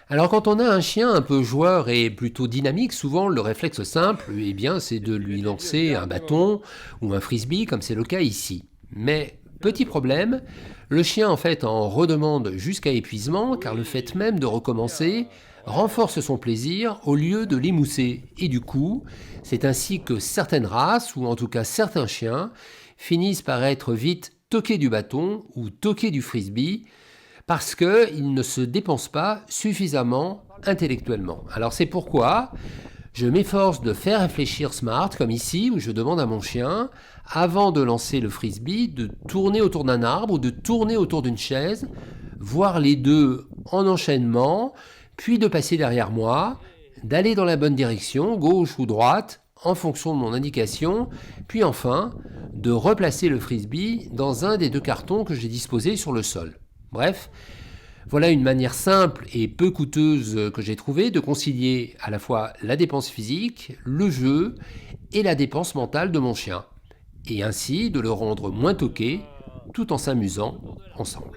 Alors quand on a un chien un peu joueur et plutôt dynamique, souvent le réflexe simple, eh bien, c'est de lui lancer un bâton ou un frisbee, comme c'est le cas ici. Mais petit problème, le chien en fait en redemande jusqu'à épuisement, car le fait même de recommencer renforce son plaisir au lieu de l'émousser. Et du coup, c'est ainsi que certaines races, ou en tout cas certains chiens, finissent par être vite toqués du bâton ou toqués du frisbee, parce qu'il ne se dépense pas suffisamment intellectuellement. Alors c'est pourquoi je m'efforce de faire réfléchir smart, comme ici, où je demande à mon chien, avant de lancer le frisbee, de tourner autour d'un arbre ou de tourner autour d'une chaise, voir les deux en enchaînement, puis de passer derrière moi, d'aller dans la bonne direction, gauche ou droite, en fonction de mon indication, puis enfin de replacer le frisbee dans un des deux cartons que j'ai disposés sur le sol. Bref, voilà une manière simple et peu coûteuse que j'ai trouvée de concilier à la fois la dépense physique, le jeu et la dépense mentale de mon chien, et ainsi de le rendre moins toqué tout en s'amusant ensemble.